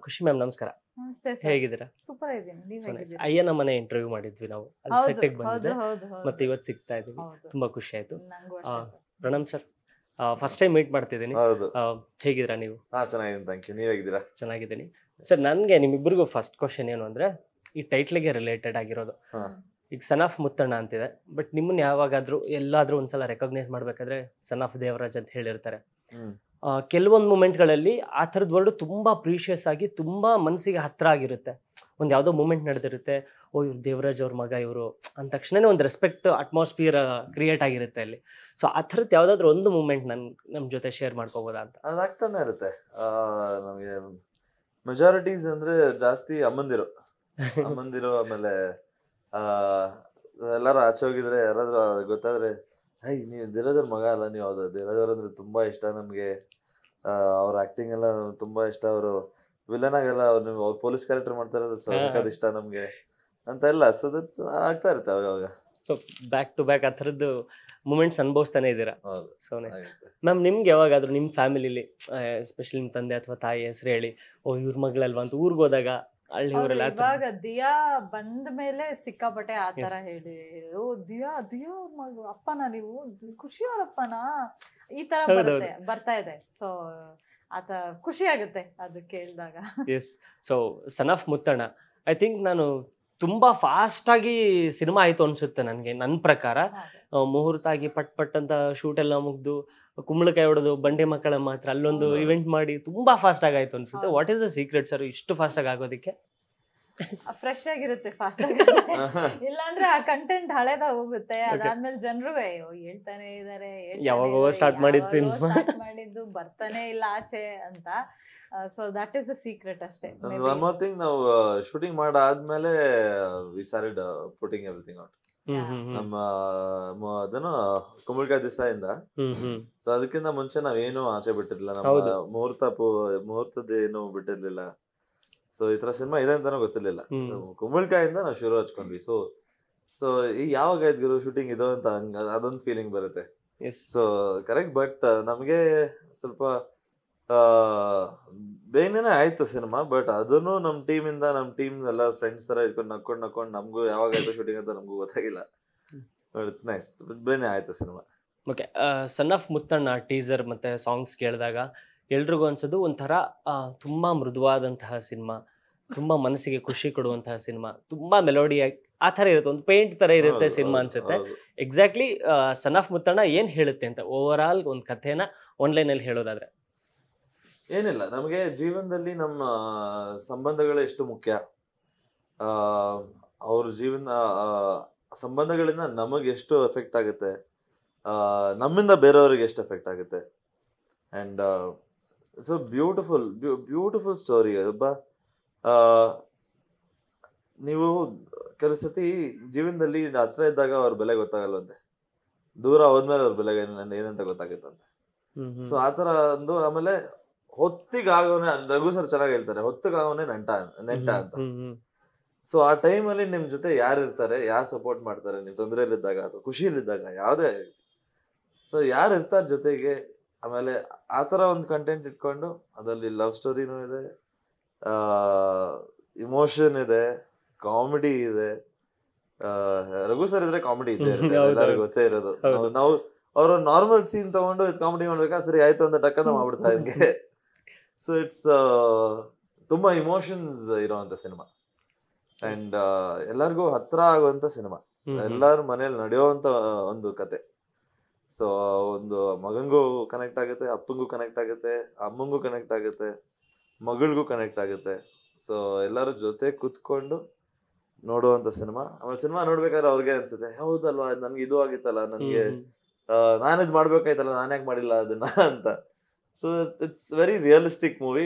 ಖುಷಿ ಮ್ಯಾಮ್ ನಮಸ್ಕಾರ. ನಮಸ್ತೆ ಸರ್. ಹೇಗಿದ್ದೀರಾ? ಸೂಪರ್ ಇದ್ದೀನಿ. ನೀವ್ ಸೊ ನೈಸ್. ಹೇಗಿದ್ದೀರಾ? ಅಯ್ಯನ ಮನೆ ಇಂಟರ್ವ್ಯೂ ಮಾಡಿದ್ವಿ ನಾವು. ಅಲ್ಲಿ ಹೌದು, ಸೆಟ್ಟಿಗೆ ಹೌದು, ಬಂದಿದ್ದೆ. ಹೌದು, ಮತ್ತೆ ಹೌದು, ಇವತ್ತು ಸಿಗ್ತಾ ಇದ್ದೀವಿ. ಹೌದು. ತುಂಬಾ ಖುಷಿ ಆಯ್ತು. ನಂಗೂ ಆ, ಅಷ್ಟೇ sir. Pranam sir, first time meet ಮಾಡ್ತಿದ್ದೀನಿ. ಹೌದು. ಹೇಗಿದ್ದೀರಾ ನೀವು? ಚೆನ್ನಾಗಿದ್ದೀನಿ, ಥ್ಯಾಂಕ್ ಯು. ನೀವ್ ಹೇಗಿದ್ದೀರಾ? ಚೆನ್ನಾಗಿದ್ದೀನಿ ಸರ್. ನನಗೆ ನಿಮ್ಮಿಬ್ಬರಿಗೂ ಫಸ್ಟ್ ಕ್ವಶನ್ ಏನು ಅಂದರೆ, ಈ ಟೈಟ್ಲಿಗೆ ರಿಲೇಟೆಡ್ ಆಗಿರೋದು. ಹಾ. ಈಗ ಸನ್ ಆಫ್ ಮುತ್ತಣ್ಣ ಅಂತಿದೆ, ಬಟ್ ನಿಮ್ಮನ್ನ ಯಾವಾಗಾದರೂ ಎಲ್ಲಾದರೂ ಒಂದ್ಸಲ ರೆಕಗ್ನೈಸ್ ಮಾಡಬೇಕಾದ್ರೆ ಸನ್ ಆಫ್ ದೇವರಾಜ್ ಅಂತ ಹೇಳಿರ್ತಾರೆ. ಹ್ಮ್. ಕೆಲವೊಂದು ಮೂಮೆಂಟ್ಗಳಲ್ಲಿ ಆ ಥರದ ವರ್ಡ್ ತುಂಬ ಪ್ರೀಷಿಯಸ್ ಆಗಿ ತುಂಬ ಮನಸ್ಸಿಗೆ ಹತ್ತಿರ ಆಗಿರುತ್ತೆ. ಒಂದು ಯಾವುದೋ ಮೂಮೆಂಟ್ ನಡೆದಿರುತ್ತೆ, ಓ ಇವ್ರು ದೇವರಾಜ್ ಅವ್ರ ಮಗ ಇವರು ಅಂದ ತಕ್ಷಣನೇ ಒಂದು ರೆಸ್ಪೆಕ್ಟ್ ಅಟ್ಮಾಸ್ಫಿಯರ್ ಕ್ರಿಯೇಟ್ ಆಗಿರುತ್ತೆ ಅಲ್ಲಿ. ಸೊ ಆ ಥರದ್ದು ಯಾವುದಾದ್ರೂ ಒಂದು ಮೂಮೆಂಟ್ ನಮ್ಮ ಜೊತೆ ಶೇರ್ ಮಾಡ್ಕೋಬೋದಾ ಅಂತ. ಅದಾಗ್ತಾನೆ ಇರುತ್ತೆ. ನಮಗೆ ಮೆಜಾರಿಟೀಸ್ ಅಂದ್ರೆ ಜಾಸ್ತಿ ಅಮ್ಮಂದಿರು ಆಮೇಲೆ ಆ ಎಲ್ಲಾರು ಆಚೆ ಹೋಗಿದ್ರೆ ಯಾರಾದ್ರೂ ಗೊತ್ತಾದ್ರೆ, ಹೈ ನೀ ಧೀರಜ್ ಅವ್ರ ಮಗ ಅಲ್ಲ ನೀವು? ಹೌದು, ಧೀರಜ್ ಅವ್ರ ಅಂದ್ರೆ ತುಂಬಾ ಇಷ್ಟ ನಮ್ಗೆ. ಅವ್ರ ಆಕ್ಟಿಂಗ್ ಎಲ್ಲ ತುಂಬಾ ಇಷ್ಟ. ಅವರು ವಿಲನ್ ಆಗಲ್ಲ, ಅವ್ರು ಪೊಲೀಸ್ ಕ್ಯಾರೆಕ್ಟರ್ ಮಾಡ್ತಾ ಇರೋದು ಸಖತ್ ಇಷ್ಟ ನಮ್ಗೆ ಅಂತ ಎಲ್ಲ. ಸೊ ದಟ್ಸ್ ಆಗ್ತಾ ಇರುತ್ತೆ ಅವಾಗ. ಸೊ ಬ್ಯಾಕ್ ಟು ಬ್ಯಾಕ್ ಆ ಥರದ್ದು ಮೂಮೆಂಟ್ಸ್ ಅನುಭವಿಸ್ತಾನೆ ಇದ್ದೀರಾ. ಹೌದು, ಸೊ ನೈಸ್. ಆಗುತ್ತೆ. ಮ್ಯಾಮ್, ನಿಮ್ಗೆ ಯಾವಾಗಾದ್ರೂ ನಿಮ್ಮ ಫ್ಯಾಮಿಲಿಲಿ ಎಸ್ಪೆಷಲಿ ನಿಮ್ಮ ತಂದೆ ಅಥವಾ ತಾಯಿ ಹೆಸರು ಹೇಳಿ, ಓ ಇವ್ರ ಮಗಳಲ್ವಾ ಅಂತ ಊರಿಗೆ ಹೋದಾಗ ಹಳ್ಳಿ ಹೌದು, ಊರೆಲ್ಲ ಇವಾಗ ದಿಯಾ ಬಂದ ಮೇಲೆ ಸಿಕ್ಕಾಪಟ್ಟೆ ಆ ತರ Yes. ಹೇಳಿ, ಓ ದಿಯಾ ದಿಯಾ ಅವ್ರ ಮಗು ಅಪ್ಪನ, ನೀವು ಖುಷಿ ಅವರಪ್ಪನ, ಈ ತರ ಹೌದೌದು. ಬರ್ತಾ ಇದೆ. ಸೊ ಆತ ಖುಷಿ ಆಗುತ್ತೆ ಅದು ಕೇಳಿದಾಗ. Yes. So son of Muthanna, I think ನಾನು ತುಂಬಾ ಫಾಸ್ಟ್ ಆಗಿ ಸಿನಿಮಾ ಆಯ್ತು ಅನ್ಸುತ್ತೆ ನನಗೆ. ನನ್ನ ಪ್ರಕಾರ ಮುಹೂರ್ತ ಆಗಿ ಪಟ್ ಪಟ್ ಅಂತ ಶೂಟ್ ಎಲ್ಲ ಮುಗ್ದು ಕುಂಬಳಕಾಯಿ ಹೊಡೆದು ಬಂಡೆ ಮಕ್ಕಳ ಮಾತ್ರ ಅಲ್ಲೊಂದು ಹೌದು. ಇವೆಂಟ್ ಮಾಡಿ ತುಂಬಾ ಫಾಸ್ಟ್ ಆಗಿ ಆಯ್ತು ಅನ್ಸುತ್ತೆ. ಹೌದು. What is the secret sir ಇಷ್ಟು ಫಾಸ್ಟ್ ಆಗಿ ಆಗೋದಕ್ಕೆ? ಫ್ರೆಶ್ ಆಗಿರುತ್ತೆ ಫಾಸ್ಟ್ ಆಗಿ. ಇಲ್ಲಾಂದ್ರೆ ಆ ಕಂಟೆಂಟ್ ಹಳೇದ ಹೋಗುತ್ತೆ. ಅದಾದ್ಮೇಲೆ ಜನರು ಹೇಳ್ತಾನೆ ಇದಾರೆ, ಯಾವಾಗೋ start ಮಾಡಿದ್ cinema. ಮಾಡಿದ್ದು ಬರ್ತಾನೆ ಇಲ್ಲ ಆಚೆ ಅಂತ. So that is the secret ಅಷ್ಟೇ. ಒನ್ ಮೋರ್ ಥಿಂಗ್, ನಾವು ಶೂಟಿಂಗ್ ಮಾಡಾದ್ಮೇಲೆ we started putting everything out. ನಮ್ಮ ಅದನ್ನು ಕುಂಬಳಕಾಯಿ ದಿವಸದಿಂದ. ಸೊ ಅದಕ್ಕಿಂತ ಮುಂಚೆ ನಾವೇನು ಆಚೆ ಬಿಟ್ಟಿರ್ಲಿಲ್ಲ. ನಮ್ಮ ಹೌದು. ಮುಹೂರ್ತದ ಏನು ಬಿಟ್ಟಿರ್ಲಿಲ್ಲ. ಸೊ ಈ ತರ ಸಿನಿಮಾ ಇದೆ ಅಂತಾನು ಗೊತ್ತಿರ್ಲಿಲ್ಲ. ಹ್ಮ್. ಕುಂಬಳಕಾಯಿಂದ ನಾವು ಶುರು ಹಚ್ಕೊಂಡ್ವಿ. ಸೊ ಈಗ ಯಾವಾಗ ಆಯ್ತು ಶೂಟಿಂಗ್ ಇದು ಅಂತ ಅದೊಂದು ಫೀಲಿಂಗ್ ಬರುತ್ತೆ. ಎಸ್. So correct. ಬಟ್ ನಮಗೆ ಸ್ವಲ್ಪ ಬೇಗನೆ ಆಯ್ತು ಸಿನಿಮಾ. ಬಟ್ ಅದನ್ನು ನಮ್ಮ ಟೀಮ್ ಎಲ್ಲ ಫ್ರೆಂಡ್ಸ್ ತರ ಇಟ್ಕೊಂಡು ನಕ್ಕೊಂಡು ನಮಗೂ ಯಾವಾಗ ಆಯ್ತು ಶೂಟಿಂಗ್ ಅಂತ ನಮಗೂ ಗೊತ್ತಾಗಿಲ್ಲ. ಬಟ್ ಇಟ್ಸ್ ನೈಸ್, ಬೇಗನೆ ಆಯ್ತು cinema. Okay. Son of Muthanna teaser ಮತ್ತೆ ಸಾಂಗ್ಸ್ ಕೇಳಿದಾಗ ಎಲ್ರಿಗೂ ಅನ್ಸೋದು ಒಂಥರ ತುಂಬಾ ಮೃದುವಾದಂತಹ ಸಿನಿಮಾ, ತುಂಬಾ ಮನಸ್ಸಿಗೆ ಖುಷಿ ಕೊಡುವಂತಹ ಸಿನಿಮಾ, ತುಂಬಾ ಮೆಲೋಡಿ ಆ ಥರ ಇರುತ್ತೆ, ಒಂದು ಪೇಂಟ್ ತರ ಇರುತ್ತೆ ಸಿನಿಮಾ ಅನ್ಸುತ್ತೆ. ಎಕ್ಸಾಕ್ಟ್ಲಿ ಸನ್ ಆಫ್ ಮುತ್ತಣ್ಣ ಏನ್ ಹೇಳುತ್ತೆ ಅಂತ ಓವರ್ ಆಲ್ ಒಂದು ಕಥೆನ ಆನ್ಲೈನ್ ಅಲ್ಲಿ ಹೇಳೋದಾದ್ರೆ? ಏನಿಲ್ಲ, ನಮಗೆ ಜೀವನದಲ್ಲಿ ನಮ್ಮ ಸಂಬಂಧಗಳು ಎಷ್ಟು ಮುಖ್ಯ, ಅವ್ರ ಜೀವನ ಸಂಬಂಧಗಳಿಂದ ನಮಗೆ ಎಷ್ಟು ಎಫೆಕ್ಟ್ ಆಗುತ್ತೆ, ನಮ್ಮಿಂದ ಬೇರೆಯವ್ರಿಗೆ ಎಷ್ಟು ಎಫೆಕ್ಟ್ ಆಗುತ್ತೆ. And it's a beautiful story. ನೀವು ಕೆಲವು ಸತಿ ಜೀವನದಲ್ಲಿ ಹತ್ರ ಇದ್ದಾಗ ಅವ್ರ ಬೆಲೆ ಗೊತ್ತಾಗಲ್ವಂತೆ, ದೂರ ಹೋದ್ಮೇಲೆ ಅವ್ರ ಬೆಲೆ ಏನಂತ ಗೊತ್ತಾಗುತ್ತಂತೆ. ಸೊ ಆ ಥರ ಒಂದು. ಆಮೇಲೆ ಹೊತ್ತಿಗಾಗೋನೆ, ರಘು ಸರ್ ಚೆನ್ನಾಗಿ ಹೇಳ್ತಾರೆ, ಹೊತ್ತಿಗಾಗೋನೆ ನೆಂಟ ಅಂತ. ಸೊ ಆ ಟೈಮಲ್ಲಿ ನಿಮ್ ಜೊತೆ ಯಾರು ಇರ್ತಾರೆ, ಯಾರು ಸಪೋರ್ಟ್ ಮಾಡ್ತಾರೆ, ನೀವು ತೊಂದರೆಯಲ್ಲಿದ್ದಾಗ ಅಥವಾ ಖುಷಿಯಲ್ಲಿದ್ದಾಗ ಯಾವುದೇ. ಸೊ ಯಾರು ಇರ್ತಾರೆ ಜೊತೆಗೆ. ಆಮೇಲೆ ಆ ಥರ ಒಂದು ಕಂಟೆಂಟ್ ಇಟ್ಕೊಂಡು ಅದರಲ್ಲಿ ಲವ್ ಸ್ಟೋರಿನೂ ಇದೆ, ಇಮೋಷನ್ ಇದೆ, ಕಾಮಿಡಿ ಇದೆ. ರಘು ಸರ್ ಇದ್ರೆ ಕಾಮಿಡಿ ಇದೆ, ಎಲ್ಲರಿಗೂ ಗೊತ್ತೇ ಇರೋದು. ನಾವು ಅವ್ರ ನಾರ್ಮಲ್ ಸೀನ್ ತಗೊಂಡು ಕಾಮಿಡಿ ಮಾಡ್ಬೇಕಾ, ಸರಿ ಆಯ್ತು ಅಂತ ಟಕ್ಕನ ಮಾಡ್ಬಿಡ್ತಾ ಹಿಂಗೆ. ಸೊ ಇಟ್ಸ್ ತುಂಬಾ ಇಮೋಷನ್ಸ್ ಇರೋಂಥ ಸಿನಿಮಾ. ಅಂಡ್ ಎಲ್ಲರಿಗೂ ಹತ್ರ ಆಗುವಂತ ಸಿನಿಮಾ, ಎಲ್ಲಾರ ಮನೇಲಿ ನಡೆಯುವಂತ ಒಂದು ಕತೆ. ಸೊ ಒಂದು ಮಗಂಗೂ ಕನೆಕ್ಟ್ ಆಗುತ್ತೆ, ಅಪ್ಪಂಗೂ ಕನೆಕ್ಟ್ ಆಗುತ್ತೆ, ಅಮ್ಮಂಗೂ ಕನೆಕ್ಟ್ ಆಗುತ್ತೆ, ಮಗಳಿಗೂ ಕನೆಕ್ಟ್ ಆಗುತ್ತೆ. ಸೊ ಎಲ್ಲರೂ ಜೊತೆ ಕುತ್ಕೊಂಡು ನೋಡುವಂತ ಸಿನಿಮಾ. ಆಮೇಲೆ ಸಿನಿಮಾ ನೋಡ್ಬೇಕಾದ್ರೆ ಅವ್ರಿಗೆ ಅನ್ಸುತ್ತೆ, ಹೌದಲ್ವಾ ನನ್ಗೆ ಇದು ಆಗಿತ್ತಲ್ಲ, ನನ್ಗೆ ನಾನಿದ್ ಮಾಡ್ಬೇಕಾಯ್ತಲ್ಲ, ನಾನು ಯಾಕೆ ಮಾಡಿಲ್ಲ ಅದನ್ನ ಅಂತ. So it's very realistic movie,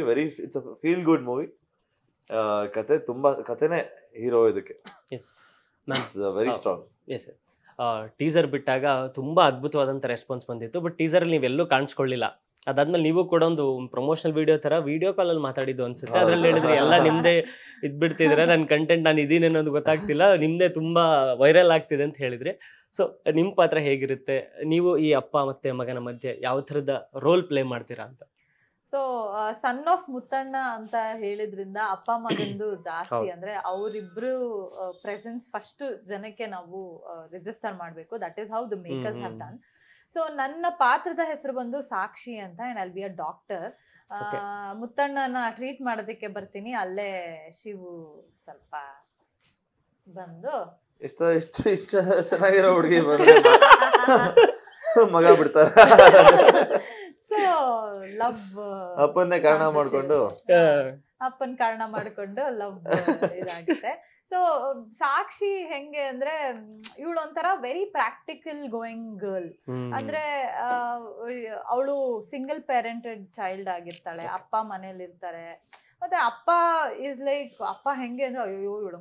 it's a feel good movie. ಕಥೆನೇ ಹೀರೋ ಇದಕ್ಕೆ. It's very strong. Yes yes. Teaser ಬಿಟ್ಟಾಗ ತುಂಬಾ ಅದ್ಭುತವಾದಂಥ ರೆಸ್ಪಾನ್ಸ್ ಬಂದಿತ್ತು. ಬಟ್ ಟೀಸರಲ್ಲಿ ನೀವೆಲ್ಲೂ ಕಾಣಿಸ್ಕೊಳ್ಳಿಲ್ಲ. ಅದಾದ್ಮೇಲೆ ನೀವು ಕೂಡ ಒಂದು ಪ್ರಮೋಷನಲ್ ವಿಡಿಯೋ ತರ ವಿಡಿಯೋ ಕಾಲಲ್ಲಿ ಮಾತಾಡಿದ್ದು ಅನ್ಸುತ್ತೆ. ಅದ್ರಲ್ಲಿ ಹೇಳಿದ್ರಿ ಎಲ್ಲ ನಿಮ್ದೇ ಇದ್ಬಿಡ್ತಿದ್ರೆ, ನನ್ನ ಕಂಟೆಂಟ್ ನಾನು ಇದೀನಿ ಅನ್ನೋದು ಗೊತ್ತಾಗ್ತಿಲ್ಲ, ನಿಮ್ದೇ ತುಂಬಾ ವೈರಲ್ ಆಗ್ತಿದೆ ಅಂತ ಹೇಳಿದ್ರಿ. ಸೊ ನಿಮ್ಮ ಪಾತ್ರ ಹೇಗಿರುತ್ತೆ, ನೀವು ಈ ಅಪ್ಪ ಮತ್ತೆ ಮಗನ ಮಧ್ಯೆ ಯಾವ ಥರದ ರೋಲ್ ಪ್ಲೇ ಮಾಡ್ತೀರಾ ಅಂತ? ಸೊ ಸನ್ ಆಫ್ ಮುತ್ತಣ್ಣ ಅಂತ ಹೇಳಿದ್ರಿಂದ ಅಪ್ಪ ಮಗಂದು ಜಾಸ್ತಿ ಅಂದ್ರೆ ಅವರಿಬ್ರು ಪ್ರೆಸೆನ್ಸ್ ಫಸ್ಟ್ ಜನಕ್ಕೆ ನಾವು ರಿಜಿಸ್ಟರ್ ಮಾಡ್ಬೇಕು. That is how the makers have done. So ನನ್ನ ಪಾತ್ರದ ಹೆಸರು ಬಂದು ಸಾಕ್ಷಿ ಅಂತ, and I'll be a doctor. ಮುತ್ತಣ್ಣನ ಟ್ರೀಟ್ ಮಾಡೋದಕ್ಕೆ ಬರ್ತೀನಿ, ಅಲ್ಲೇ ಶಿವು ಸ್ವಲ್ಪ ಬಂದು ಇಷ್ಟ ಚೆನ್ನಾಗಿರೋ ಹುಡುಗಿ ಬಂದ್ರೆ ಮಗ ಬಿಡ್ತಾರ. ಸೊ ಲವ್ ಅಪ್ಪನ್ನೇ ಕಾರಣ ಮಾಡ್ಕೊಂಡು ಅಪ್ಪನ್ ಕಾರಣ ಮಾಡ್ಕೊಂಡು ಲವ್ ಇದಾಗುತ್ತೆ. ಸೊ ಸಾಕ್ಷಿ ಹೆಂಗೆ ಅಂದ್ರೆ ಇವಳು ಒಂಥರ ವೆರಿ ಪ್ರಾಕ್ಟಿಕಲ್ ಗೋಯಿಂಗ್ ಗರ್ಲ್. ಅಂದ್ರೆ ಅವಳು ಸಿಂಗಲ್ ಪೇರೆಂಟೆಡ್ ಚೈಲ್ಡ್ ಆಗಿರ್ತಾಳೆ, ಅಪ್ಪ ಮನೇಲಿ ಇರ್ತಾರೆ. ಮತ್ತೆ ಅಪ್ಪ ಇಸ್ ಲೈಕ್, ಅಪ್ಪ ಹೆಂಗೆ ಅಂದ್ರೆ ಅಯ್ಯೋ ಇವಳು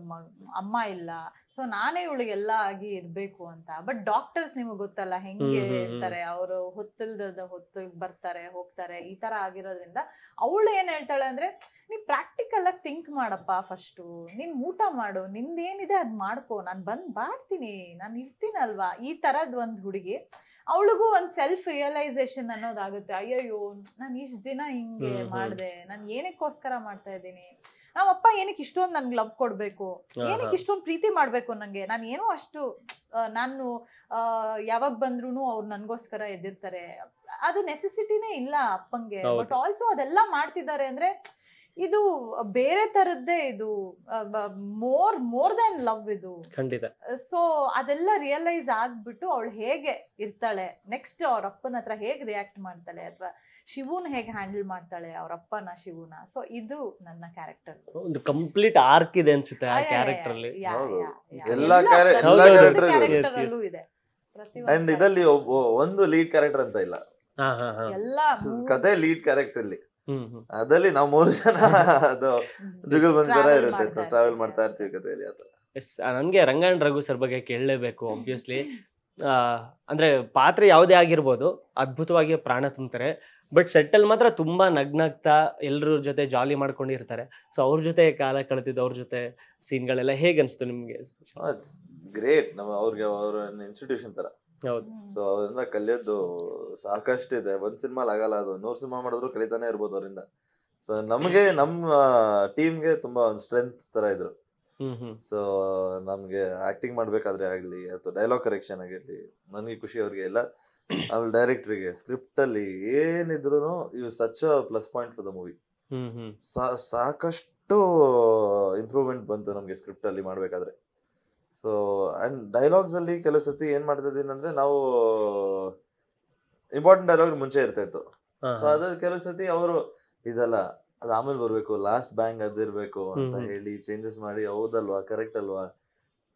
ಅಮ್ಮ ಇಲ್ಲ, ಸೊ ನಾನೇ ಇವಳಿಗೆಲ್ಲ ಆಗಿ ಇರ್ಬೇಕು ಅಂತ. ಬಟ್ ಡಾಕ್ಟರ್ಸ್ ನಿಮಗ್ ಗೊತ್ತಲ್ಲ ಹೆಂಗೆ ಇರ್ತಾರೆ, ಅವರು ಹೊತ್ತಿಲ್ದ ಹೊತ್ತು ಬರ್ತಾರೆ ಹೋಗ್ತಾರೆ, ಈ ತರ ಆಗಿರೋದ್ರಿಂದ ಅವಳು ಏನ್ ಹೇಳ್ತಾಳೆ ಅಂದ್ರೆ, ನೀ ಪ್ರಾಕ್ಟಿಕಲ್ ಆಗಿ ಥಿಂಕ್ ಮಾಡಪ್ಪ, ಫಸ್ಟು ನೀನ್ ಊಟ ಮಾಡು, ನಿಂದೇನಿದೆ ಅದ್ ಮಾಡ್ಕೋ, ನಾನ್ ಮಾಡ್ತೀನಿ, ನಾನು ಇರ್ತೀನಲ್ವಾ, ಈ ತರದ್ ಒಂದ್ ಹುಡುಗಿ. ಅವಳಿಗೂ ಒಂದ್ ಸೆಲ್ಫ್ ರಿಯಲೈಸೇಷನ್ ಅನ್ನೋದಾಗುತ್ತೆ. ಅಯ್ಯಯ್ಯೋ ನಾನು ಇಷ್ಟ ದಿನ ಹಿಂಗೆ ಮಾಡ್ದೆ, ನಾನು ಏನಕ್ಕೋಸ್ಕರ ಮಾಡ್ತಾ ಇದ್ದೀನಿ, ನಮ್ಮಪ್ಪ ಏನಕ್ಕೆ ಇಷ್ಟೊಂದು ನನ್ಗೆ ಲವ್ ಕೊಡ್ಬೇಕು, ಏನಕ್ಕೆ ಇಷ್ಟೊಂದು ಪ್ರೀತಿ ಮಾಡ್ಬೇಕು ನಂಗೆ, ನಾನು ಏನೋ ಅಷ್ಟು ನಾನು ಯಾವಾಗ ಬಂದ್ರು ಅವ್ರು ನನ್ಗೋಸ್ಕರ ಎದ್ದಿರ್ತಾರೆ, ಅದು ನೆಸೆಸಿಟಿನೇ ಇಲ್ಲ ಅಪ್ಪಂಗೆ. ಬಟ್ ಆಲ್ಸೋ ಅದೆಲ್ಲ ಮಾಡ್ತಿದ್ದಾರೆ ಅಂದ್ರೆ ಇದು ಬೇರೆ ತರದ್ದೇ, ಇದು ಮೋರ್ ದನ್ ಲವ್ ಇದು ಖಂಡಿತ. ಸೊ ಅದೆಲ್ಲ ರಿಯಲೈಸ್ ಆಗ್ಬಿಟ್ಟು ಅವಳು ಹೇಗೆ ಇರ್ತಾಳೆ, ನೆಕ್ಸ್ಟ್ ಅವ್ರ ಅಪ್ಪನ ಹತ್ರ ಹೇಗೆ ರಿಯಾಕ್ಟ್ ಮಾಡ್ತಾಳೆ, ಅಥವಾ ಶಿವುನ್ ಹೇಗೆ ಹ್ಯಾಂಡಲ್ ಮಾಡ್ತಾಳೆ ಅವ್ರ ಅಪ್ಪನ ಶಿವುನ. ಸೊ ಇದು ನನ್ನ ಕ್ಯಾರೆಕ್ಟರ್. ಒಂದು ಕಂಪ್ಲೀಟ್ ಆರ್ಕ್ ಇದೆ ಅನ್ಸುತ್ತೆ ಆ ಕ್ಯಾರೆಕ್ಟರ್ ಅಲ್ಲಿ. ಎಲ್ಲಾ ಕ್ಯಾರೆಕ್ಟರ್ ಇದೆ. ಅಂಡ್ ಇದರಲ್ಲಿ ಒಂದು ಲೀಡ್ ಕ್ಯಾರೆಕ್ಟರ್ ಅಂತ ಇಲ್ಲ, ಎಲ್ಲ ಕತೆ ಲೀಡ್ ಕ್ಯಾರೆಕ್ಟರ್ ಅಲ್ಲಿ. ಅದಲ್ಲಿ ನಾವು 3 ಜನ ಅದು ಜುಗಲ್ ಬಂದ್ ತರ ಇರುತ್ತೆ, ಟ್ರಾವೆಲ್ ಮಾಡ್ತಾ ಇರ್ತೀವಿ ಕಥೆಯಲ್ಲಿ. ನನ್ಗೆ ರಂಗಣ್ಣ ರಘು ಸರ್ ಬಗ್ಗೆ ಕೇಳಲೇಬೇಕು ಆಬ್ವಿಯಸ್ಲಿ. ಅಂದ್ರೆ ಪಾತ್ರ ಯಾವುದೇ ಆಗಿರ್ಬೋದು ಅದ್ಭುತವಾಗಿ ಪ್ರಾಣ ತುಂಬ್ತಾರೆ. ಬಟ್ ಸೆಟ್ಟಲ್ ಮಾತ್ರ ತುಂಬಾ ನಗ್ನಗ್ತಾ ಎಲ್ಲರ ಜೊತೆ ಜಾಲಿ ಮಾಡ್ಕೊಂಡಿರ್ತಾರೆ. ಸೊ ಅವ್ರ ಜೊತೆ ಕಾಲ ಕಳೆದಿದ್ದು, ಅವ್ರ ಜೊತೆ ಸೀನ್ಗಳೆಲ್ಲ ಹೇಗೆ ಅನ್ಸ್ತು ನಿಮ್ಗೆ? ಗ್ರೇಟ್. ಅವ್ರಿಗೆ ಅವ್ರ ಇನ್ಸ್ಟಿಟ್ಯೂಷನ್ ತರ. ಹೌದು. ಸೊ ಅವರಿಂದ ಕಲಿಯೋದು ಸಾಕಷ್ಟು ಇದೆ. ಒಂದ್ ಸಿನಿಮಾ ಆಗಲ್ಲ, ಅದು 100 ಸಿನಿಮಾ ಮಾಡಿದ್ರು ಕಲಿತಾನೆ ಇರ್ಬೋದು ಅವರಿಂದ. ಸೊ ನಮ್ಗೆ ನಮ್ಮ ಟೀಮ್ಗೆ ತುಂಬಾ ಒಂದು ಸ್ಟ್ರೆಂತ್ ತರ ಇದ್ರು. ಸೊ ನಮ್ಗೆ ಆಕ್ಟಿಂಗ್ ಮಾಡ್ಬೇಕಾದ್ರೆ ಆಗ್ಲಿ ಅಥವಾ ಡೈಲಾಗ್ ಕರೆಕ್ಷನ್ ಆಗಿರ್ಲಿ, ನನ್ಗೆ ಖುಷಿ. ಅವ್ರಿಗೆ ಎಲ್ಲ ಆಮೇಲೆ ಡೈರೆಕ್ಟ್ರಿಗೆ ಸ್ಕ್ರಿಪ್ಟ್ ಅಲ್ಲಿ ಏನಿದ್ರು ಇವ್ such plus point for the movie. ಸಾಕಷ್ಟು ಇಂಪ್ರೂವ್ಮೆಂಟ್ ಬಂತು ನಮ್ಗೆ ಸ್ಕ್ರಿಪ್ಟ್ ಅಲ್ಲಿ ಮಾಡ್ಬೇಕಾದ್ರೆ. ಸೊ ಅಂಡ್ ಡೈಲಾಗ್ಸ್ ಅಲ್ಲಿ ಕೆಲವು ಸತಿ ಏನ್ ಮಾಡ್ತಾ ಇದೀನಿ ಅಂದ್ರೆ, ನಾವು ಇಂಪಾರ್ಟೆಂಟ್ ಡೈಲಾಗ್ ಮುಂಚೆ ಇರ್ತಾ ಇತ್ತು. ಸೊ ಅದ್ರ ಕೆಲವು ಸತಿ ಅವರು ಇದಲ್ಲ, ಅದ್ ಆಮೇಲೆ ಬರ್ಬೇಕು, ಲಾಸ್ಟ್ ಬ್ಯಾಂಗ್ ಅದಿರ್ಬೇಕು ಅಂತ ಹೇಳಿ ಚೇಂಜಸ್ ಮಾಡಿ, ಹೌದಲ್ವಾ ಕರೆಕ್ಟ್ ಅಲ್ವಾ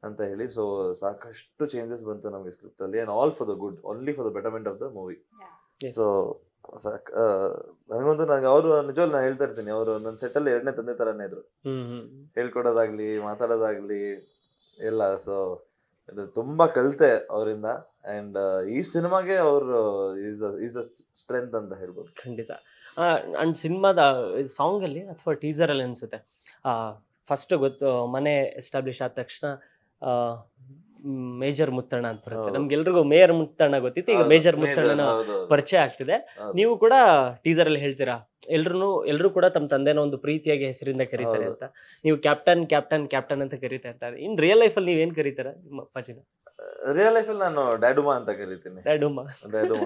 ಅಂತ ಹೇಳಿ. ಸೊ ಸಾಕಷ್ಟು ಚೇಂಜಸ್ ಬಂತು ನಮ್ಗೆ ಸ್ಕ್ರಿಪ್ಟ್ ಅಲ್ಲಿ. And all for the good, only for the betterment of the movie. So ನನಗಂತೂ ನಂಗೆ ಅವರು ನಿಜವಾಗ್ಲೂ ನಾನು ಹೇಳ್ತಾ ಇರ್ತೀನಿ, ಅವರು ನನ್ನ ಸೆಟ್ ಅಲ್ಲಿ 2ನೇ ತಂದೆ ತರಾನೇ ಇದ್ರು. ಹೇಳ್ಕೊಡೋದಾಗ್ಲಿ ಮಾತಾಡೋದಾಗ್ಲಿ ಎಲ್ಲ. ಸೊ ಇದು ತುಂಬಾ ಕಲಿತೆ ಅವರಿಂದ. ಅಂಡ್ ಈ ಸಿನಿಮಾಗೆ ಅವರು ಈಸ್ ಅ ಸ್ಟ್ರೆಂತ್ ಅಂತ ಹೇಳ್ಬೋದು. ಖಂಡಿತ. ಅಂಡ್ ಸಿನಿಮಾದ ಸಾಂಗ್ ಅಲ್ಲಿ ಅಥವಾ ಟೀಸರ್ ಅಲ್ಲಿ ಅನ್ಸುತ್ತೆ, ಫಸ್ಟ್ ಗೊತ್ತು ಮನೆ ಎಸ್ಟಾಬ್ಲಿಷ್ ಆದ ತಕ್ಷಣ ಮೇಜರ್ ಮುತ್ತಣ್ಣ ಅಂತ ಬರುತ್ತೆ. ನಮ್ಗೆಲ್ರಿಗೂ ಮೇಯರ್ ಮುತ್ತಣ್ಣ ಗೊತ್ತಿತ್ತು, ಈಗ ಮೇಜರ್ ಮುತ್ತಣ್ಣನ ಪರಿಚಯ ಆಗ್ತಿದೆ. ನೀವು ಕೂಡ ಟೀಸರ್ ಅಲ್ಲಿ ಹೇಳ್ತೀರಾ, ಎಲ್ರು ಕೂಡ ತಮ್ಮ ತಂದೆನ ಒಂದು ಪ್ರೀತಿಯಾಗಿ ಹೆಸರಿಂದ ಕರೀತಾರೆ ಅಂತ. ನೀವು ಕ್ಯಾಪ್ಟನ್ ಕ್ಯಾಪ್ಟನ್ ಕ್ಯಾಪ್ಟನ್ ಅಂತ ಕರೀತಾ ಇರ್ತಾರೆ. ಇನ್ ರಿಯಲ್ ಲೈಫ್ ಅಲ್ಲಿ ನೀವೇನ್ ಕರೀತಾರ ನಿಮ್ಮ ಅಪ್ಪಾಜಿನ? ರಿಯಲ್ ಲೈಫ್ ಅಲ್ಲಿ ನಾನು ಡ್ಯಾಡುಮಾ ಅಂತ ಕರಿತೀನಿ. ಡ್ಯಾಡುಮಾ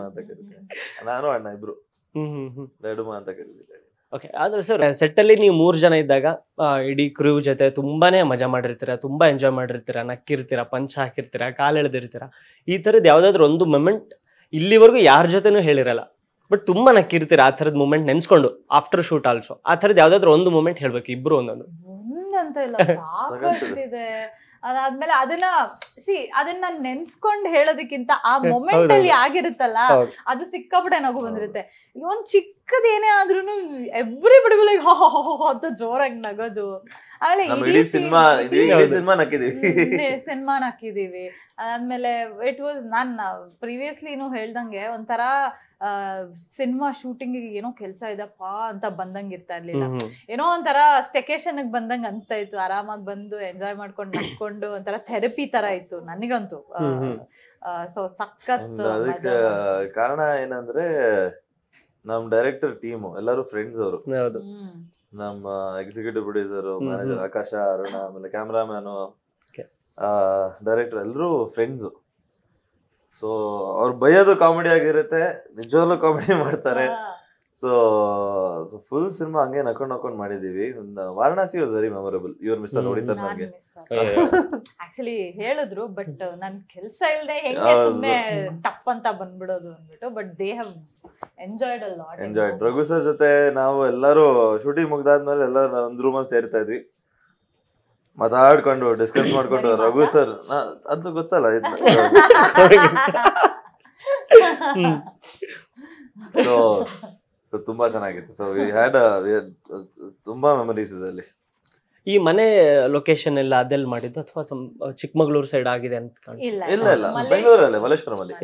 ಅಂತ ಕರಿತೀನಿ. ನಾನು ಅಣ್ಣ ಇಬ್ರು ಡ್ಯಾಡುಮಾ ಅಂತ ಕರಿತೀನಿ. ಓಕೆ. ಆದ್ರೆ ಸರ್ ಸೆಟ್ ಅಲ್ಲಿ ನೀವು 3 ಜನ ಇದ್ದಾಗ ಇಡೀ ಕ್ರೂ ಜೊತೆ ತುಂಬಾನೇ ಮಜಾ ಮಾಡಿರ್ತೀರಾ, ತುಂಬಾ ಎಂಜಾಯ್ ಮಾಡಿರ್ತೀರಾ, ನಕ್ಕಿರ್ತೀರಾ, ಪಂಚ್ ಹಾಕಿರ್ತೀರಾ, ಕಾಲ್ ಎಳೆದಿರ್ತೀರಾ. ಈ ತರದ್ ಯಾವ್ದಾದ್ರು ಒಂದು ಮೂಮೆಂಟ್ ಇಲ್ಲಿವರೆಗೂ ಯಾರ ಜೊತೆನೂ ಹೇಳಿರಲ್ಲ, ಬಟ್ ತುಂಬಾ ನಕ್ಕಿರ್ತೀರಾ ಆ ತರದ್ ಮೂಮೆಂಟ್ ನೆನ್ಸ್ಕೊಂಡು ಆಫ್ಟರ್ ಶೂಟ್ ಆಲ್ಸೋ. ಆ ತರದ್ ಯಾವ್ದಾದ್ರು ಒಂದು ಮೂಮೆಂಟ್ ಹೇಳ್ಬೇಕು ಇಬ್ರು ಒಂದೊಂದು. ಒಂದಂತ ಇಲ್ಲ, ಸಾಕಷ್ಟಿದೆ. ಅದಾದ್ಮೇಲೆ ಅದನ್ನ ನಾನ್ ನೆನ್ಸ್ಕೊಂಡ್ ಹೇಳೋದಕ್ಕಿಂತ ಆ ಮೊಮೆಂಟ್ ಅಲ್ಲಿ ಆಗಿರುತ್ತಲ್ಲ, ಅದು ಸಿಕ್ಕಾಪಟ್ಟೆ ನಗು ಬಂದಿರುತ್ತೆ. ಒಂದ್ ಚಿಕ್ಕದ ಏನೇ ಆದ್ರೂನು ಎವ್ರಿಬಡಿ ಲೈಕ್ ಅಂತ ಜೋರಾಗಿ ನಗೋದು. ಆಮೇಲೆ ಸಿನಿಮಾ ನಕ್ಕಿದೀವಿ. ಅದಾದ್ಮೇಲೆ ಇಟ್ ವಾಸ್, ನಾನ್ ಪ್ರೀವಿಯಸ್ಲಿನೂ ಹೇಳ್ದಂಗೆ ಒಂಥರ ಸಿನಿಮಾ ಶೂಟಿಂಗ್ ಏನೋ ಕೆಲ್ಸ ಇದಪ್ಪ ಅಂತ ಬಂದಂಗ ಇರ್ತಾ ಇರ್ಲಿಲ್ಲ. ಏನೋ ಒಂಥರ ಸ್ಟೆಕೇಶನ್ ಬಂದಂಗ ಅನ್ಸ್ತಾ ಇತ್ತು. ಆರಾಮಾಗಿ ಬಂದು ಎಂಜಾಯ್ ಮಾಡ್ಕೊಂಡು ನಕ್ಕೊಂಡು ಒಂಥರ ಥೆರಪಿ ತರ ಇತ್ತು ನನಗಂತೂ. ಸೊ ಸಖತ್. ಅದಕ್ಕೆ ಕಾರಣ ಏನಂದ್ರೆ ನಮ್ ಡೈರೆಕ್ಟರ್ ಟೀಮ್ ಎಲ್ಲರೂ ಫ್ರೆಂಡ್ಸ್ ಅವರು. ಹೌದು. ನಮ್ಮ ಎಕ್ಸಿಕ್ಯೂಟಿವ್ ಪ್ರೊಡ್ಯೂಸರ್, ಮ್ಯಾನೇಜರ್ ಆಕಾಶ, ಅರುಣ, ಆಮೇಲೆ ಕ್ಯಾಮ್ರಾಮ್ಯಾನು, ಡೈರೆಕ್ಟರ್ ಎಲ್ಲರೂ ಫ್ರೆಂಡ್ಸ್. ಸೊ ಅವ್ರು ಬೈಯೋದು ಕಾಮಿಡಿ ಆಗಿರುತ್ತೆ, ನಿಜವಾಗ್ಲೂ ಕಾಮಿಡಿ ಮಾಡ್ತಾರೆ. ಸೊ ಫುಲ್ ಸಿನಿಮಾ ಹಂಗೆ ನಕ್ಕೊಂಡ್ ಮಾಡಿದೀವಿ. Varanasi was very memorable. ಇವ್ರು ಮಿಸ್ ಹೊಡಿತಾರೆ ನನಗೆ. ಆಕ್ಚುಲಿ ಹೇಳಿದ್ರು, ಬಟ್ ನನ್ ಕೆಲ್ಸ ಇಲ್ದೆ ಹೆಂಗೆ ಸುಮ್ನೆ ಟಪ್ ಅಂತ ಬಂದ್ಬಿಡೋದು ಅಂದ್ಬಿಟ್ಟು, but they have enjoyed a lot. Enjoyed. Raghu sir ಜೊತೆ ನಾವು ಎಲ್ಲರೂ ಶೂಟಿಂಗ್ ಮುಗ್ದಾದ್ಮೇಲೆ ಎಲ್ಲರೂ ಒಂದ್ ರೂಮಲ್ಲಿ ಸೇರ್ತಾ ಇದ್ವಿ, ಮಾತಾಡ್ಕೊಂಡು ಡಿಸ್ಕಸ್ ಮಾಡ್ಕೊಂಡು. ರಘು ಸರ್ ಅಂತ ಗೊತ್ತಲ್ಲ, ಸೊ ತುಂಬಾ ಚೆನ್ನಾಗಿತ್ತು. ಸೊ ವಿ ಹ್ಯಾಡ್ ತುಂಬಾ ಮೆಮರೀಸ್ ಇದೆ ಅಲ್ಲಿ. ಈ ಮನೆ ಲೊಕೇಶನ್ ಎಲ್ಲ ಅದೆಲ್ಲ ಮಾಡಿದ್ದು ಅಥವಾ ಚಿಕ್ಕಮಗಳೂರು ಸೈಡ್ ಆಗಿದೆ ಅಂತ ಕಾಣ್ತದೆ? ಇಲ್ಲ ಬೆಂಗಳೂರಲ್ಲಿ, ಮಲ್ಲೇಶ್ವರಂ ಅಲ್ಲಿ.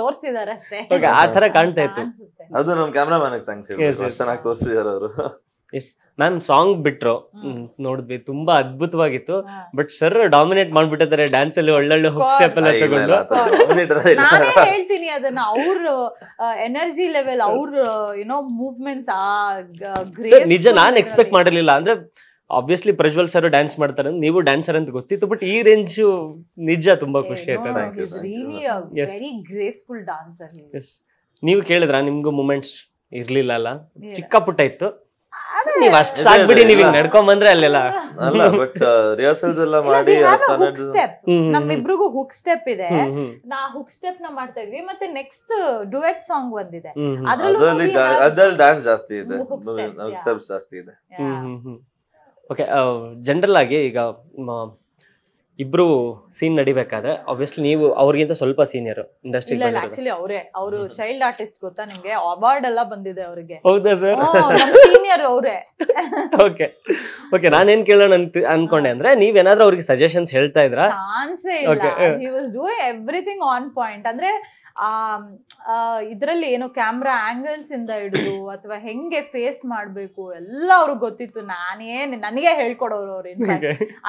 ತೋರಿಸಿದಾರೆ ಅಷ್ಟೇ, ಆ ತರ ಕಾಣ್ತಾ ಇತ್ತು. ಅದು ನಮ್ ಕ್ಯಾಮ್ರಾಮನ್ ಥ್ಯಾಂಕ್ಸ್ ಹೇಳಿ, ಚೆನ್ನಾಗಿ ತೋರಿಸಿದಾರೆ ಅವರು. ಎಸ್ ಮ್ಯಾಮ್, ಸಾಂಗ್ ಬಿಟ್ರು ನೋಡಿದ್ವಿ, ತುಂಬಾ ಅದ್ಭುತವಾಗಿತ್ತು. ಬಟ್ ಸರ್ ಡಾಮಿನೇಟ್ ಮಾಡ್ಬಿಟ್ಟಿದ್ದಾರೆ ಡ್ಯಾನ್ಸ್ ಅಲ್ಲಿ, ಒಳ್ಳೊಳ್ಳೆ ಹುಕ್ ಸ್ಟೆಪ್ ಎಲ್ಲ ತಗೊಂಡು. ನಾನೇ ಹೇಳ್ತೀನಿ ಅದನ್ನ, ಅವ್ರ ಎನರ್ಜಿ ಲೆವೆಲ್, ಅವ್ರ ಮೂವ್ಮೆಂಟ್ಸ್ ನಿಜ ನಾನ್ ಎಕ್ಸ್ಪೆಕ್ಟ್ ಮಾಡಿರ್ಲಿಲ್ಲ. ಅಂದ್ರೆ ಆಬ್ವಿಯಸ್ಲಿ ಪ್ರಜ್ವಲ್ ಸರ್ ಡ್ಯಾನ್ಸ್ ಮಾಡ್ತಾರೆ, ನೀವು ಡ್ಯಾನ್ಸರ್ ಅಂತ ಗೊತ್ತಿತ್ತು, ಬಟ್ ಈ ರೇಂಜ್ ನಿಜ ತುಂಬಾ ಖುಷಿ ಆಯ್ತು. Very graceful dancer. ನೀವು ಕೇಳಿದ್ರ, ನಿಮ್ಗೂ ಮೂಮೆಂಟ್ಸ್ ಇರ್ಲಿಲ್ಲ ಅಲ್ಲ? ಚಿಕ್ಕ ಪುಟ್ಟ ಇತ್ತು, ನೀವ್ ಅಷ್ಟ್ ಸಾಕ್ಬಿಡಿ, ನೀವ್ ಹಿಂಗ್ ನಡ್ಕೊಂಡ್ ಬಂದ್ರೆ ಅಲ್ಲೆಲ್ಲ ಅಲ್ಲ. ಬಟ್ ರಿಹರ್ಸಲ್ಸ್ ಎಲ್ಲ ಮಾಡಿ ನಮ್ಮಿಬ್ರಿಗೂ ಹುಕ್ ಸ್ಟೆಪ್ ಇದೆ, ನಾ ಹುಕ್ ಸ್ಟೆಪ್ ನ ಮಾಡ್ತಾ ಇದ್ವಿ. ಮತ್ತೆ ನೆಕ್ಸ್ಟ್ ಡುಯೆಟ್ ಸಾಂಗ್ ಬಂದಿದೆ, ಅದ್ರಲ್ಲಿ ಡ್ಯಾನ್ಸ್ ಜಾಸ್ತಿ ಇದೆ, ಸ್ಟೆಪ್ಸ್ ಜಾಸ್ತಿ ಇದೆ. ಓಕೆ, ಜನರಲ್ ಆಗಿ ಈಗ ಇಬ್ರು ಸೀನ್ ನಡಿಬೇಕಾದ್ರೆ ಆಬ್ವಿಯಸ್ಲಿ ನೀವು ಅವ್ರಿಗಿಂತ ಸ್ವಲ್ಪ ಸೀನಿಯರ್ ಇಂಡಸ್ಟ್ರಿ. ಆಕ್ಚುಲಿ ಅವರು ಚೈಲ್ಡ್ ಆರ್ಟಿಸ್ಟ್, ಗೊತ್ತಾ ನಿಮ್ಗೆ? ಅವಾರ್ಡ್ ಎಲ್ಲ ಬಂದಿದೆ ಅವರಿಗೆ. ಹೌದಾ ಸರ್? ಸೀನಿಯರ್ ಅವರೇ. ಓಕೆ ಓಕೆ, ನಾನೇನ್ ಕೇಳೋಣ ಅನ್ಕೊಂಡೆ ಅಂದ್ರೆ, ನೀವೇನಾದ್ರೂ ಅವ್ರಿಗೆ ಸಜೆಷನ್ಸ್ ಹೇಳ್ತಾ ಇದ್ರಾ? ಚಾನ್ಸೇ ಇಲ್ಲ. He was doing everything on point. ಅಂದ್ರೆ ಇದ್ರಲ್ಲಿ ಏನೋ ಕ್ಯಾಮ್ರಾ ಆಂಗಲ್ಸ್ ಇಂದ ಹಿಡಿದು ಅಥವಾ ಹೆಂಗೆ ಫೇಸ್ ಮಾಡ್ಬೇಕು ಎಲ್ಲ ಅವ್ರಿಗೆ ಗೊತ್ತಿತ್ತು. ನನಗೆ ಹೇಳ್ಕೊಡೋರು ಅವ್ರು.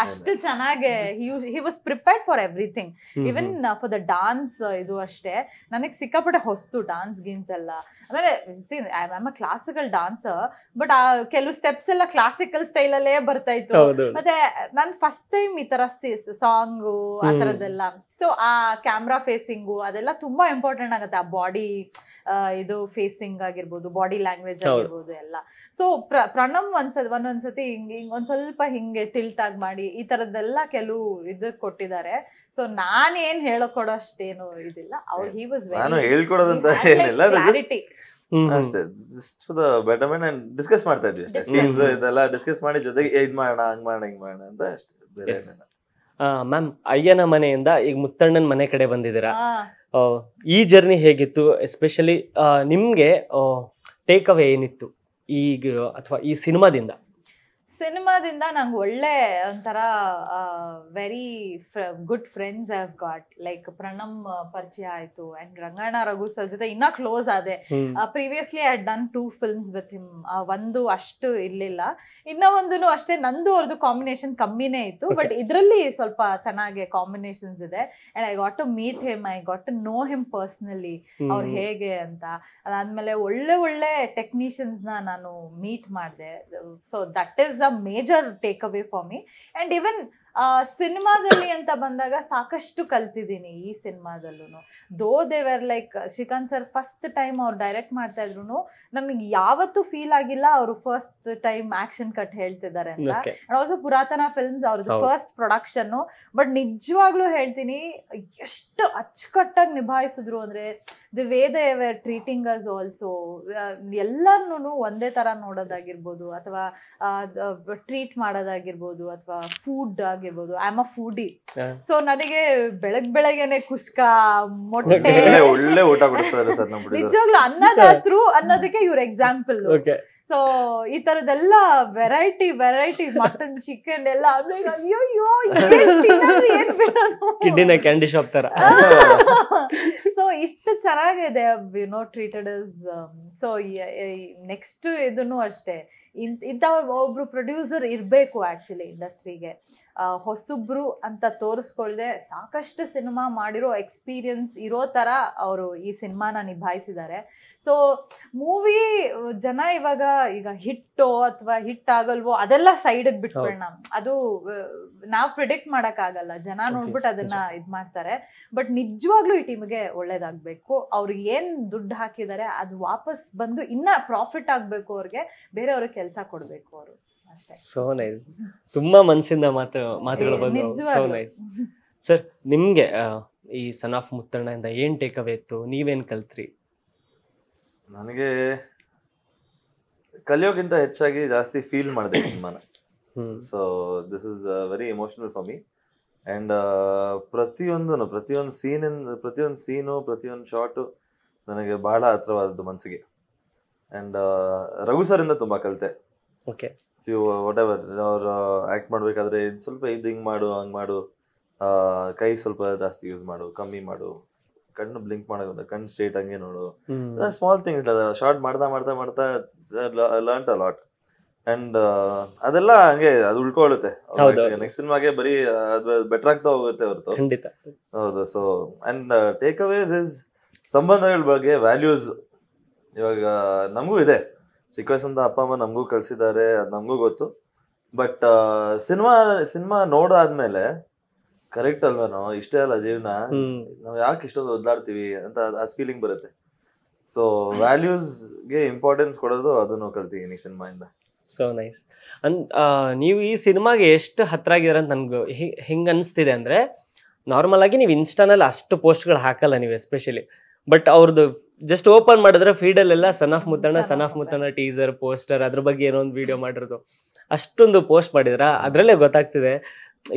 ಅಷ್ಟು ಚೆನ್ನಾಗಿ he was prepared for everything. Even for the dance ಇದು ಅಷ್ಟೇ, ನನಗೆ ಸಿಕ್ಕಾಪಟ್ಟೆ ಹೊಸ್ತು ಡಾನ್ಸ್ ಗೀನ್ಸ್ ಎಲ್ಲ. ಆಮೇಲೆ I am a classical dancer, but ಕೆಲವು ಸ್ಟೆಪ್ಸ್ ಎಲ್ಲ ಕ್ಲಾಸಿಕಲ್ ಸ್ಟೈಲ್ ಅಲ್ಲೇ ಬರ್ತಾ ಇತ್ತು. ಮತ್ತೆ ನಾನು ಫಸ್ಟ್ ಟೈಮ್ ಈ ತರ ಸಾಂಗು ಆ ತರದೆಲ್ಲ, ಸೊ ಆ ಕ್ಯಾಮ್ರಾ ಫೇಸಿಂಗು ಅದೆಲ್ಲ ತುಂಬಾ ಇಂಪಾರ್ಟೆಂಟ್ ಆಗುತ್ತೆ. ಆ ಬಾಡಿ ಇದು ಫೇಸಿಂಗ್ ಆಗಿರ್ಬೋದು, ಬಾಡಿ ಲ್ಯಾಂಗ್ವೇಜ್ ಆಗಿರ್ಬೋದು ಎಲ್ಲ. ಸೊ ಪ್ರಣಮ್ ಒಂದೊಂದ್ಸತಿ ಹಿಂಗೆ ಒಂದ್ ಸ್ವಲ್ಪ ಹಿಂಗೆ ಟಿಲ್ಟ್ ಆಗಿ ಮಾಡಿ ಈ ತರದ್ದೆಲ್ಲ ಕೆಲವು ಇದು ಕೊಟ್ಟಿದ್ದಾರೆ. ಸೊ ನಾನ್ ಏನ್ ಹೇಳಕೊಡೋ ಅಷ್ಟೇನು ಇದಿಲ್ಲ. ಅವ್ರು ಹಿ ವಾಸ್ ನಾನು ಹೇಳ್ಕೊಡೋದಂತ ಏನಿಲ್ಲ, ಅಷ್ಟೇ just for the betterment and discuss ಮಾಡ್ತಾ ಇದ್ವಿ ಅಷ್ಟೇ. ಸೀನ್ಸ್ ಇದೆಲ್ಲ ಡಿಸ್ಕಸ್ ಮಾಡಿ ಜೊತೆಗೆ ಇದ್ ಮಾಡೋಣ, ಹಂಗ್ ಮಾಡೋಣ, ಹಿಂಗ್ ಮಾಡೋಣ ಅಂತ ಅಷ್ಟೇ, ಬೇರೆ ಏನಿಲ್ಲ. ಮ್ಯಾಮ್, ಅಯ್ಯನ ಮನೆಯಿಂದ ಈಗ ಮುತ್ತಣ್ಣನ ಮನೆ ಕಡೆ ಬಂದಿದ್ದೀರಾ. ಈ ಜರ್ನಿ ಹೇಗಿತ್ತು? ಎಸ್ಪೆಷಲಿ ನಿಮ್ಗೆ ಟೇಕ್ ಅವೇ ಏನಿತ್ತು ಈಗ ಅಥವಾ ಈ ಸಿನಿಮಾದಿಂದ? ನಂಗೆ ಒಳ್ಳೆ ಒಂಥರ very good friends I have got. Like Pranam ಪರಿಚಯ ಆಯ್ತು, ಅಂಡ್ ರಂಗಣ್ಣ ರಘು ಸರ್ ಜೊತೆ ಇನ್ನ ಕ್ಲೋಸ್ ಆದೆ. Previously I had done 2 films with him. ಒಂದು ಅಷ್ಟು ಇರ್ಲಿಲ್ಲ, ಇನ್ನ ಒಂದು ಅಷ್ಟೇ. ನಂದು ಅವ್ರದ್ದು ಕಾಂಬಿನೇಷನ್ ಕಮ್ಮಿನೇ ಇತ್ತು, ಬಟ್ ಇದ್ರಲ್ಲಿ ಸ್ವಲ್ಪ ಚೆನ್ನಾಗಿ ಕಾಂಬಿನೇಷನ್ಸ್ ಇದೆ. And I got to meet him, I got to know him personally, ಅವ್ರು ಹೇಗೆ ಅಂತ. ಅದಾದ್ಮೇಲೆ ಒಳ್ಳೆ ಟೆಕ್ನಿಷಿಯನ್ಸ್ ನಾನು ಮೀಟ್ ಮಾಡಿದೆ. So that is a major take away for me. And even ಸಿನಿಮಾದಲ್ಲಿ ಅಂತ ಬಂದಾಗ ಸಾಕಷ್ಟು ಕಲ್ತಿದ್ದೀನಿ ಈ ಸಿನಿಮಾದಲ್ಲೂ. Though they were like Srikanth sir first time ಅವ್ರು ಡೈರೆಕ್ಟ್ ಮಾಡ್ತಾ ಇದ್ರು, ನನಗೆ ಯಾವತ್ತೂ ಫೀಲ್ ಆಗಿಲ್ಲ ಅವರು ಫಸ್ಟ್ ಟೈಮ್ ಆಕ್ಷನ್ ಕಟ್ ಹೇಳ್ತಿದ್ದಾರೆ ಅಂತ. ಅಂಡ್ ಆಲ್ಸೋ ಪುರಾತನ ಫಿಲ್ಮ್ಸ್ ಅವ್ರದ್ದು ಫಸ್ಟ್ ಪ್ರೊಡಕ್ಷನ್. ಬಟ್ ನಿಜವಾಗ್ಲೂ ಹೇಳ್ತೀನಿ, ಎಷ್ಟು ಅಚ್ಚುಕಟ್ಟಾಗಿ ನಿಭಾಯಿಸಿದ್ರು ಅಂದ್ರೆ, the way they were treating us also. ಎಲ್ಲರನ್ನೂ ಒಂದೇ ತರ ನೋಡೋದಾಗಿರ್ಬೋದು, ಅಥವಾ ಟ್ರೀಟ್ ಮಾಡೋದಾಗಿರ್ಬೋದು, ಅಥವಾ ಫುಡ್ ಆಗಿರ್ಬೋದು. I am a foodie, so ನನಗೆ ಬೆಳಗ್ಗೆನೆ ಕುಷ್ಕ, ಮೊಟ್ಟೆ, ಒಳ್ಳೆ ಊಟ ಕೊಡಿಸ್ತಾರೆ ಸರ್ ನಮ್ಮ ಪ್ರೊಡ್ಯೂಸರ್. ನಿಜವಾಗ್ಲೂ ಅನ್ನದಾತ್ರು ಅನ್ನೋದಕ್ಕೆ ಇವ್ರ ಎಕ್ಸಾಂಪಲ್. ಸೊ ಈ ತರದೆಲ್ಲ ವೆರೈಟಿ ಮಟನ್, ಚಿಕನ್ ಎಲ್ಲ ಅಯ್ಯೋ ಕಿಡ್ಡಿನ ಕ್ಯಾಂಡಿ ಶಾಪ್ ತರ. ಸೊ ಇಷ್ಟು ಚೆನ್ನಾಗಿದೆ ಟ್ರೀಟೆಡ್ ಅಸ್. ಸೊ ನೆಕ್ಸ್ಟ್ ಇದನ್ನು ಅಷ್ಟೇ, ಇಂಥ ಒಬ್ರು ಪ್ರೊಡ್ಯೂಸರ್ ಇರಬೇಕು ಆಕ್ಚುಲಿ ಇಂಡಸ್ಟ್ರಿಗೆ. ಹೊಸಬ್ರು ಅಂತ ತೋರಿಸ್ಕೊಳ್ದೆ ಸಾಕಷ್ಟು ಸಿನಿಮಾ ಮಾಡಿರೋ ಎಕ್ಸ್ಪೀರಿಯನ್ಸ್ ಇರೋ ಥರ ಅವರು ಈ ಸಿನಿಮಾನ ನಿಭಾಯಿಸಿದ್ದಾರೆ. ಸೊ ಮೂವಿ ಜನ ಈಗ ಹಿಟ್ಟೋ ಅಥವಾ ಹಿಟ್ ಆಗಲ್ವೋ ಅದೆಲ್ಲ ಸೈಡಿಗೆ ಬಿಟ್ಬಿಡೋಣ, ಅದು ನಾವು ಪ್ರಿಡಿಕ್ಟ್ ಮಾಡೋಕ್ಕಾಗಲ್ಲ, ಜನ ನೋಡ್ಬಿಟ್ಟು ಅದನ್ನ ಇದ್ ಮಾಡ್ತಾರೆ. ಬಟ್ ನಿಜವಾಗ್ಲೂ ಈ ಟೀಮ್ಗೆ ಒಳ್ಳೇದಾಗ್ಬೇಕು, ಅವ್ರಿಗೆ ಏನ್ ದುಡ್ಡು ಹಾಕಿದ್ದಾರೆ ಅದು ವಾಪಸ್ ಬಂದು ಇನ್ನ ಪ್ರಾಫಿಟ್ ಆಗ್ಬೇಕು, ಅವ್ರಿಗೆ ಬೇರೆಯವ್ರಿಗೆ ಕೆಲಸ ಕೊಡ್ಬೇಕು ಅವರು ಅಷ್ಟೇ. ಸೋ ನೈಸ್, ತುಂಬಾ ಮನಸ್ಸಿಂದ ಮಾತುಗಳು ಬಂದು. ಸೋ ನೈಸ್ ಸರ್, ನಿಮ್ಗೆ ಈ ಸನ್ ಆಫ್ ಮುತ್ತಣ್ಣ ಇಂದ ಏನ್ ಟೇಕ್ ಅವೇ ಇತ್ತು, ನೀವೇನ್ ಕಲ್ತ್ರಿ? ನನಗೆ ಕಲಿಯೋಕ್ಕಿಂತ ಹೆಚ್ಚಾಗಿ ಜಾಸ್ತಿ ಫೀಲ್ ಮಾಡಿದೆ ಸಿನಿಮಾನ. So this is very emotional for me. And ಪ್ರತಿಯೊಂದು ಸೀನು ಪ್ರತಿಯೊಂದು ಶಾಟು ನನಗೆ ಬಹಳ ಹತ್ರವಾದದ್ದು ಮನಸ್ಸಿಗೆ. ಅಂಡ್ ರಘು ಸರ್ ಇಂದ ತುಂಬಾ ಕಲಿತೆ. ಓಕೆ, ಫ್ಯೂ ವಾಟ್ ಎವರ್ ಅವ್ರು ಆಕ್ಟ್ ಮಾಡ್ಬೇಕಾದ್ರೆ ಸ್ವಲ್ಪ ಹಿಂಗ್ ಮಾಡು, ಹಂಗ್ ಮಾಡು, ಕೈ ಸ್ವಲ್ಪ ಜಾಸ್ತಿ ಯೂಸ್ ಮಾಡು, ಕಮ್ಮಿ ಮಾಡು, ಕಣ್ಣು ಬ್ಲಿಂಕ್ ಮಾಡೋದು, ಕಣ್ಣು ಸ್ಟ್ರೇಟ್ ಹಂಗೆ ನೋಡು, ಸ್ಮಾಲ್ ಥಿಂಗ್ಸ್ ಶಾರ್ಟ್ ಮಾಡ್ತಾ ಲರ್ನ್ ಅ ಲಾಟ್. ಅಂಡ್ ಅದೆಲ್ಲ ಹಂಗೆ ಅದು ಉಳ್ಕೊಳ್ಳುತ್ತೆ ನೆಕ್ಸ್ಟ್ ಸಿನಿಮಾಗೆ, ಬರೀ ಅದು ಬೆಟರ್ ಆಗ್ತಾ ಹೋಗುತ್ತೆ ಹೊರತು. ಹೌದು. ಸೊ ಅಂಡ್ ಟೇಕ್ ಅವೇಸ್ ಇಸ್ ಸಂಬಂಧಗಳ ಬಗ್ಗೆ, ವ್ಯಾಲ್ಯೂಸ್. ಇವಾಗ ನಮಗೂ ಇದೆ, ಚಿಕ್ಕ ವಯಸ್ಸಿಂದ ಅಪ್ಪ ಅಮ್ಮ ನಮಗೂ ಕಲಿಸಿದ್ದಾರೆ, ಅದು ನಮಗೂ ಗೊತ್ತು. ಬಟ್ ಸಿನಿಮಾ ನೋಡಾದ್ಮೇಲೆ ಕರೆಕ್ಟ್ ಅಲ್ವೇನೋ, ಇಷ್ಟೇ ಅಲ್ಲ ಜೀವನ, ನಾವು ಯಾಕೆ ಇಷ್ಟೊಂದು ಒದ್ದಾಡ್ತೀವಿ ಅಂತ ಅದು ಫೀಲಿಂಗ್ ಬರುತ್ತೆ. ಸೊ ವ್ಯಾಲ್ಯೂಸ್ಗೆ ಇಂಪಾರ್ಟೆನ್ಸ್ ಕೊಡೋದು ಅದನ್ನು ಕಲ್ತಿದ್ದೀನಿ ಸಿನಿಮಾಯಿಂದ. So nice. ನೀವು ಈ ಸಿನಿಮಾಗೆ ಎಷ್ಟು ಹತ್ರ ಆಗಿದಾರೆ ಅಂತ ನನ್ಗೆ ಹೆಂಗ್ ಅನಿಸ್ತಿದೆ ಅಂದ್ರೆ, ನಾರ್ಮಲ್ ಆಗಿ ನೀವು ಇನ್ಸ್ಟಾನಲ್ಲಿ ಅಷ್ಟು ಪೋಸ್ಟ್ಗಳು ಹಾಕಲ್ಲ ನೀವು ಎಸ್ಪೆಷಲಿ, ಬಟ್ ಅವ್ರದ್ದು ಜಸ್ಟ್ ಓಪನ್ ಮಾಡಿದ್ರೆ ಫೀಡಲ್ಲೆಲ್ಲ son of Muthanna teaser, poster, ಅದ್ರ ಬಗ್ಗೆ ಏನೋ ಒಂದು ವಿಡಿಯೋ ಮಾಡಿರೋದು, ಅಷ್ಟೊಂದು ಪೋಸ್ಟ್ ಮಾಡಿದ್ರ, ಅದ್ರಲ್ಲೇ ಗೊತ್ತಾಗ್ತಿದೆ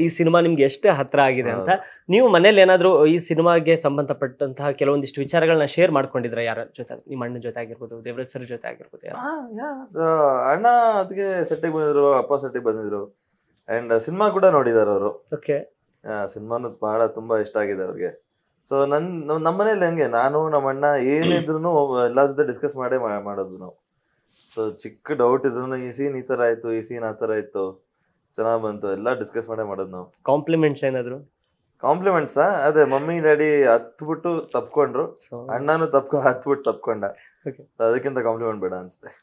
ಈ ಸಿನಿಮಾ ನಿಮ್ಗೆ ಎಷ್ಟು ಹತ್ರ ಆಗಿದೆ ಅಂತ. ನೀವು ಮನೇಲಿ ಏನಾದ್ರು ಈ ಸಿನಿಮಾಗೆ ಸಂಬಂಧಪಟ್ಟಂತಹ ಕೆಲವೊಂದಿಷ್ಟು ವಿಚಾರಗಳನ್ನ ಶೇರ್ ಮಾಡ್ಕೊಂಡಿದ್ರ ಯಾರ ಜೊತೆ? ನಿಮ್ಮ ಅಣ್ಣನ ಜೊತೆ ಆಗಿರ್ಬೋದು, ದೇವರಾಜ್ ಸರ್ ಜೊತೆ ಆಗಿರ್ಬೋದು? ಅಣ್ಣ ಅದಕ್ಕೆ ಸೆಟ್ಟಿಗೆ ಬಂದಿದ್ರು, ಅಪ್ಪ ಸೆಟ್ಟಿಗೆ ಬಂದಿದ್ರು. ಅಂಡ್ ಸಿನಿಮಾ ಕೂಡ ನೋಡಿದಾರೆ ಅವರು. ಓಕೆ, ಸಿನಿಮಾನು ಬಹಳ ತುಂಬಾ ಇಷ್ಟ ಆಗಿದೆ ಅವ್ರಿಗೆ. ಸೊ ನಮ್ಮನೇಲಿ ಹೆಂಗೆ, ನಾನು ನಮ್ಮ ಅಣ್ಣ ಏನಿದ್ರು ಎಲ್ಲಾ ಜೊತೆ ಡಿಸ್ಕಸ್ ಮಾಡೋದು ನಾವು. ಸೊ ಚಿಕ್ಕ ಡೌಟ್ ಇದ್ರು, ಈ ಸೀನ್ ಈ ತರ ಆಯ್ತು, ಈ ಸೀನ್ ಆ ತರ ಇತ್ತು, ಚೆನ್ನಾಗ್ ಬಂತು, ಎಲ್ಲ ಡಿಸ್ಕಸ್ ಮಾಡೋದು ನಾವು. ಕಾಂಪ್ಲಿಮೆಂಟ್ಸ್ ಏನಾದ್ರು? ಕಾಂಪ್ಲಿಮೆಂಟ್ಸ್ ಅದೇ ಮಮ್ಮಿ ಡ್ಯಾಡಿ ಹತ್ಬಿಟ್ಟು ತಪ್ಕೊಂಡ್ರು, ಅಣ್ಣನು ಹತ್ಬಿಟ್ಟು ತಪ್ಕೊಂಡ. ಅದಕ್ಕಿಂತ ಕಾಂಪ್ಲಿಮೆಂಟ್ ಬೇಡ ಅನ್ಸುತ್ತೆ.